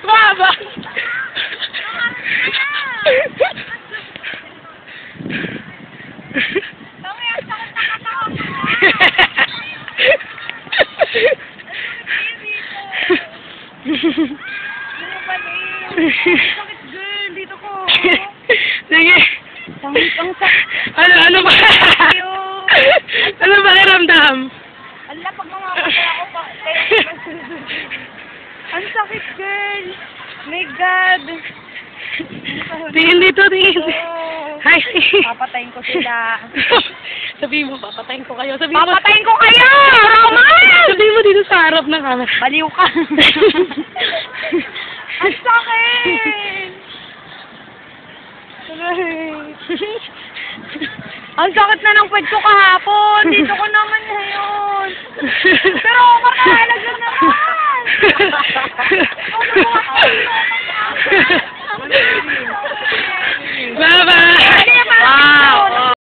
Baba! Sakit girl, dito ko. Sige. Ang sakit. Ano ba? Ano ba kiramdam? Ala, pag mamamatay ako pa. Ang sakit girl. My God. Tingin dito, tingin. Hi. Papatayin ko sila. Sabihin mo, papatayin ko kayo. Sabihin mo, Papatayin ko kayo! Roman! sabihin mo dito sa harap ng camera. Baliw ka. Ang sakit! Ang sakit na ng pwede ko kahapon. Dito ko naman ngayon. Pero ako